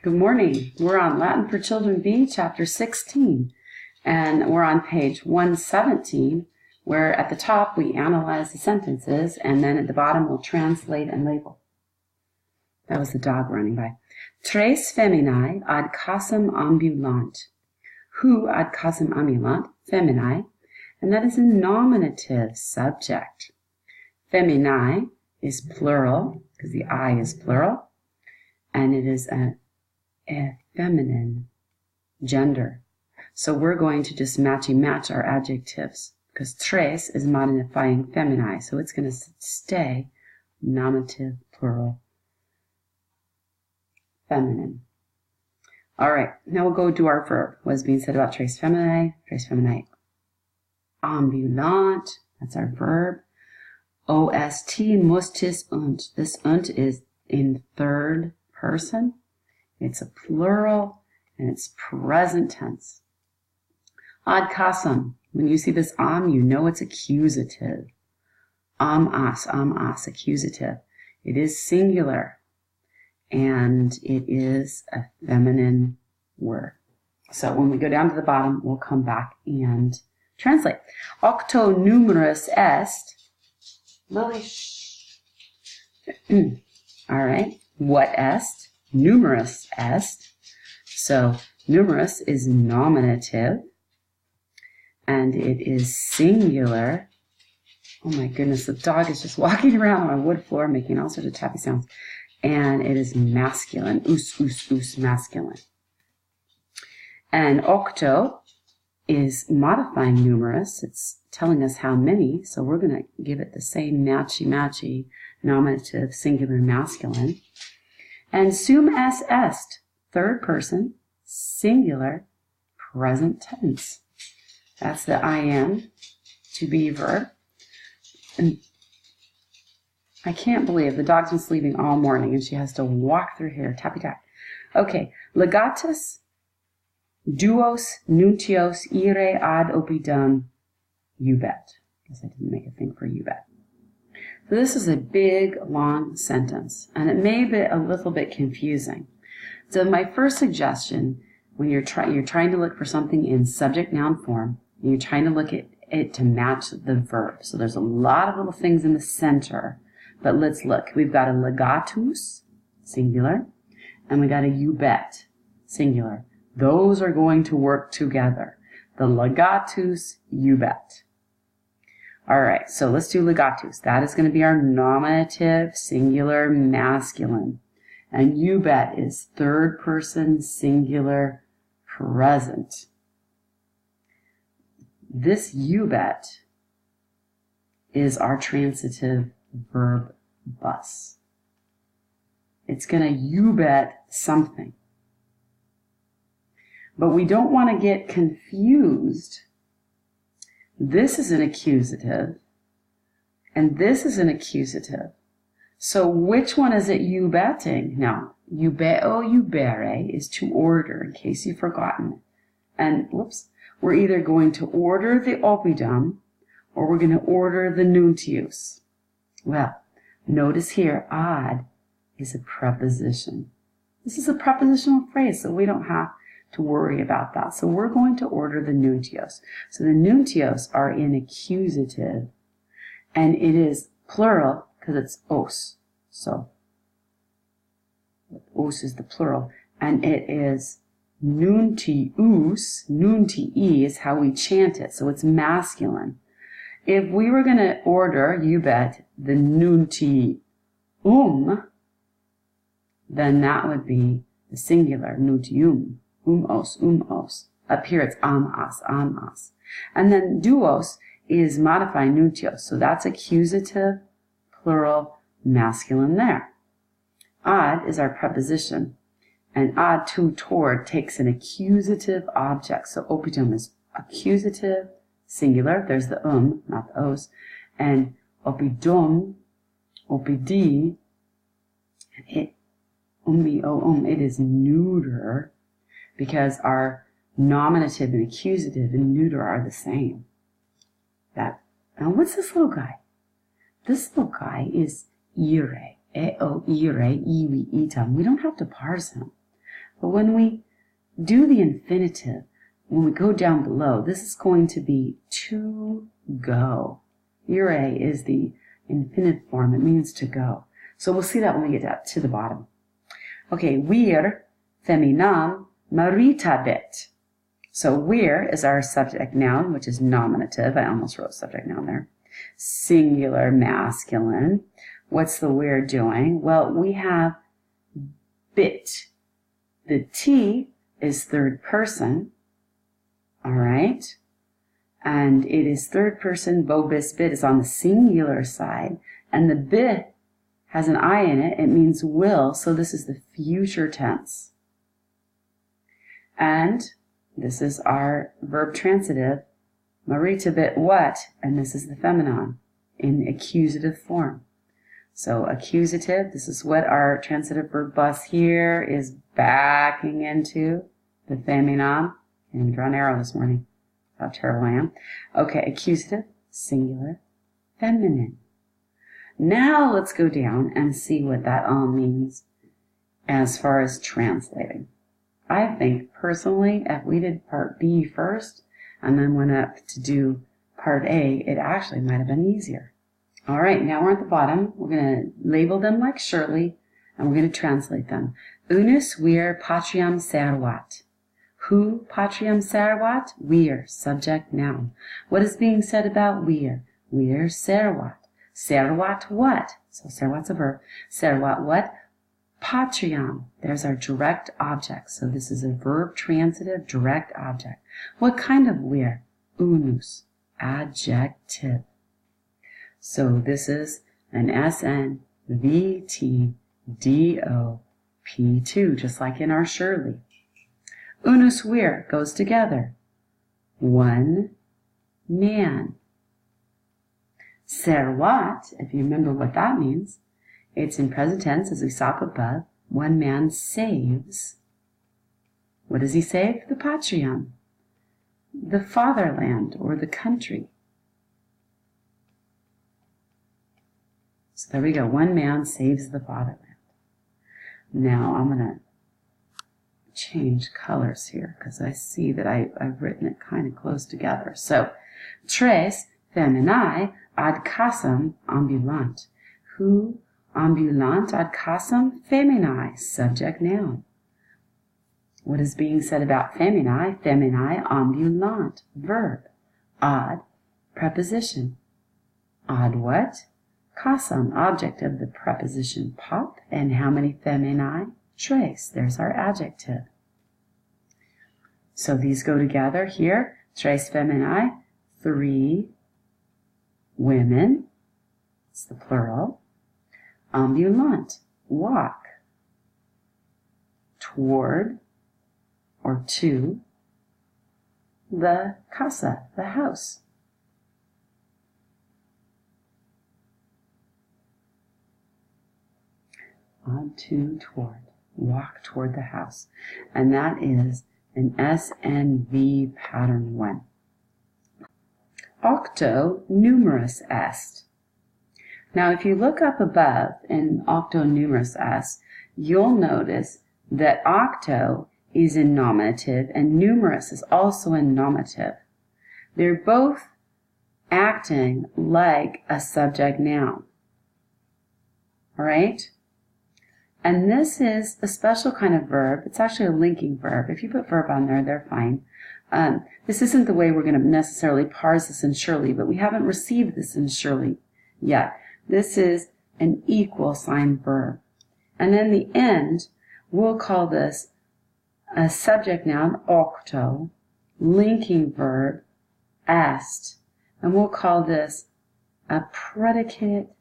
Good morning. We're on Latin for Children B, chapter 16, and we're on page 117, where at the top we analyze the sentences, and then at the bottom we'll translate and label. That was the dog running by. Tres feminae ad casam ambulant. Who ad casam ambulant? Feminae, and that is a nominative subject. Feminae is plural, because the I is plural, and it is a feminine gender. So we're going to just match our adjectives, because tres is modifying feminae, so it's going to stay nominative, plural, feminine. All right, now we'll go do our verb. What is being said about tres feminae? Tres feminae ambulant, that's our verb. Ost mustis und. This und is in third person. It's a plural, and it's present tense. Ad casam. When you see this you know it's accusative. As, accusative. It is singular, and it is a feminine word. So when we go down to the bottom, we'll come back and translate. Octo numerus est. Lily. All right. What est? Numerous est. So numerous is nominative, and it is singular. Oh my goodness, the dog is just walking around on a wood floor making all sorts of tappy sounds. And it is masculine. Us, masculine. And octo is modifying numerous. It's telling us how many, so we're going to give it the same matchy nominative, singular, masculine. And sum es est, third person, singular, present tense. That's the I am, to be verb. And I can't believe the dog's been sleeping all morning and she has to walk through here, tappy tap. Okay, legatus, duos, nuntios, ire ad opidum, iubet. Guess I didn't make a thing for iubet. So this is a big, long sentence, and it may be a little bit confusing. So my first suggestion, when you're trying to look for something in subject-noun form, and you're trying to look at it to match the verb. So there's a lot of little things in the center, but let's look. We've got a legatus, singular, and we got a iubet, singular. Those are going to work together. The legatus, iubet. All right, so let's do legatus. That is going to be our nominative, singular, masculine. And iubet is third person, singular, present. This iubet is our transitive verb bus. It's going to iubet something. But we don't want to get confused. This is an accusative, and this is an accusative. So which one is it iubeting? Now, iubeo, iubere is to order, in case you've forgotten. And, whoops, we're either going to order the oppidum, or we're going to order the nuntius. Well, notice here, ad is a preposition. This is a prepositional phrase, so we don't have to worry about that. So we're going to order the nuntios. So the nuntios are in accusative, and it is plural because it's os. So os is the plural, and it is nuntius. Nuntii is how we chant it, so it's masculine. If we were going to order, iubet, the nuntium, then that would be the singular, nuntium. Os. Up here it's amas. And then duos is modifying nuntios. So that's accusative, plural, masculine there. Ad is our preposition. And ad to, toward, takes an accusative object. So oppidum is accusative, singular. There's the not the os. And oppidum, oppidi, it is neuter, because our nominative and accusative and neuter are the same. Now what's this little guy? This little guy is ire. E-o, ire, iwi, itam. We don't have to parse him. But when we do the infinitive, when we go down below, this is going to be to go. Ire is the infinitive form. It means to go. So we'll see that when we get to the bottom. Okay, wir feminam maritabit. So wir is our subject noun, which is nominative. I almost wrote subject noun there. Singular, masculine. What's the wir doing? Well, we have bit. The T is third person. All right. And it is third person. Bo bis bit is on the singular side. And the bit has an I in it. It means will. So this is the future tense. And this is our verb transitive. Maritabit what? And this is the feminine in accusative form. So accusative, this is what our transitive verb bus here is backing into. The feminine. I didn't draw an arrow this morning. How terrible I am. Okay, accusative, singular, feminine. Now let's go down and see what that all means as far as translating. I think personally, if we did part B first and then went up to do part A, it actually might have been easier. All right, now we're at the bottom. We're going to label them like Shirley, and we're going to translate them. Unus vir patriam servat. Who patriam servat? Wir, subject noun. What is being said about wir? Wir servat. Servat what? So servat's a verb. Servat what? Patriam. There's our direct object. So this is a verb transitive direct object. What kind of wir? Unus. Adjective. So this is an SNVTDOP2, just like in our Shirley. Unus vir goes together. One man. Servat, if you remember what that means, it's in present tense, as we saw up above. One man saves. What does he save? The patriam, the fatherland or the country. So there we go. One man saves the fatherland. Now I'm going to change colors here because I see that I've written it kind of close together. So, tres feminae ad casam ambulant. Who ambulant ad casam feminae, subject noun. What is being said about feminae? Feminae ambulant, verb. Ad, preposition. Ad what? Casam, object of the preposition pop. And how many feminae? Tres. There's our adjective. So these go together here. Tres feminae, 3 women. It's the plural. Ambulant, walk. Toward or to the casa, the house. On to, toward. Walk toward the house. And that is an SNV pattern 1. Octo numerus est. Now if you look up above in octo numerus est, you'll notice that octo is in nominative and numerus is also in nominative. They're both acting like a subject noun. All right? And this is a special kind of verb. It's actually a linking verb. If you put verb on there, they're fine. This isn't the way we're going to necessarily parse this in Shirley, but we haven't received this in Shirley yet. This is an equal sign verb. And in the end, we'll call this a subject noun, octo, linking verb, est, and we'll call this a predicate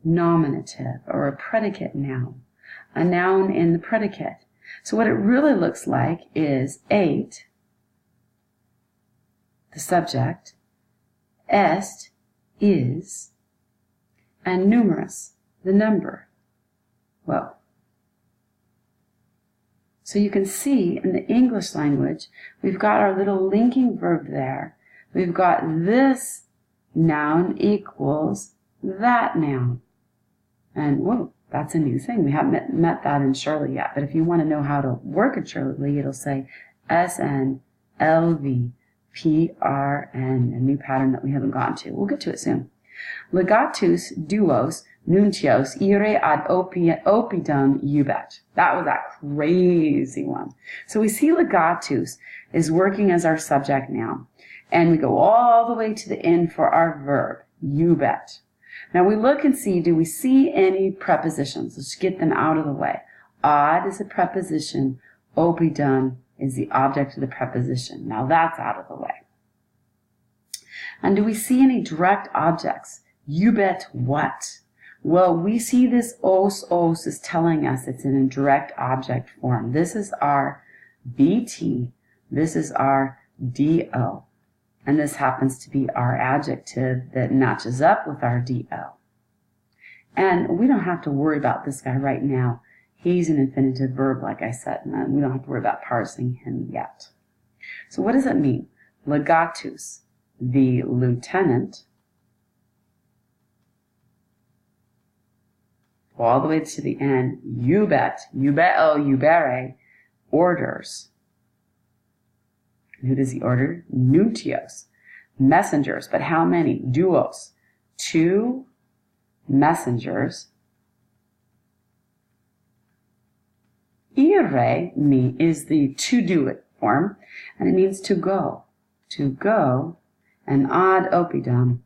nominative or a predicate noun. A noun in the predicate. So what it really looks like is 8, the subject, est, is, and numerous, the number. Whoa. So you can see in the English language, we've got our little linking verb there. We've got this noun equals that noun. And whoa, That's a new thing. We haven't met that in Shirley yet. But if you want to know how to work in Shirley, it'll say SNLVPRN, a new pattern that we haven't gotten to. We'll get to it soon. Legatus duos nuntios ire ad oppidum iubet. That was that crazy one. So we see legatus is working as our subject noun. And we go all the way to the end for our verb, iubet. Now we look and see, do we see any prepositions? Let's get them out of the way. Ad is a preposition. Oppidum is the object of the preposition. Now that's out of the way. And do we see any direct objects? Iubet what? Well, we see this os is telling us it's in a direct object form. This is our VT. This is our DO. And this happens to be our adjective that matches up with our DO. And we don't have to worry about this guy right now. He's an infinitive verb, like I said, and we don't have to worry about parsing him yet. So what does it mean? Legatus, the lieutenant, all the way to the end, iubere, orders. Who does he order? Nuntios, messengers. But how many? Duos, 2 messengers. Ire is the to do it form, and it means to go. To go, and ad oppidum,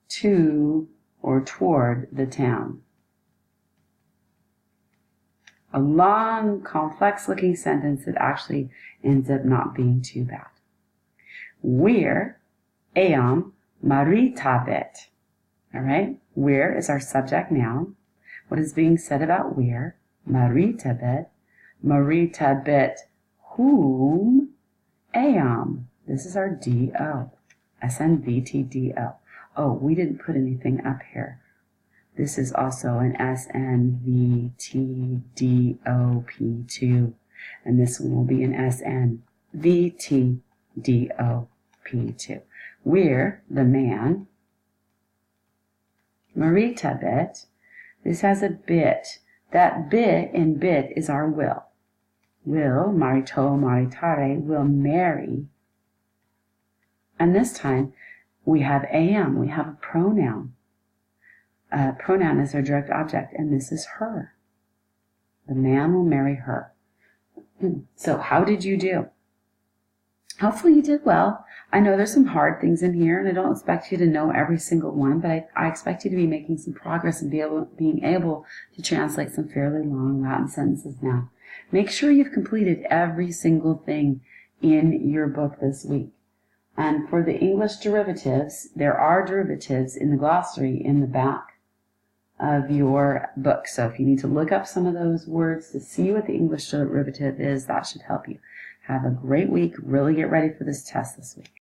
to or toward the town. A long, complex-looking sentence that actually ends up not being too bad. Where, eam, maritabet. All right? Where is our subject noun. What is being said about where? Maritabet. Maritabet whom? Eam. This is our DO. SNVTDO. Oh, we didn't put anything up here. This is also an SNVTDOP2, and this one will be an SNVTDOP2. We're the man. Maritabet. This has a bit. That bit in bit is our will. Will, marito, maritare, will marry. And this time we have am. We have a pronoun. Pronoun is our direct object, and this is her. The man will marry her. So how did you do? Hopefully you did well. I know there's some hard things in here, and I don't expect you to know every single one, but I expect you to be making some progress and being able to translate some fairly long Latin sentences now. Make sure you've completed every single thing in your book this week. And for the English derivatives, there are derivatives in the glossary in the back of your book. So if you need to look up some of those words to see what the English derivative is, that should help you. Have a great week. Really get ready for this test this week.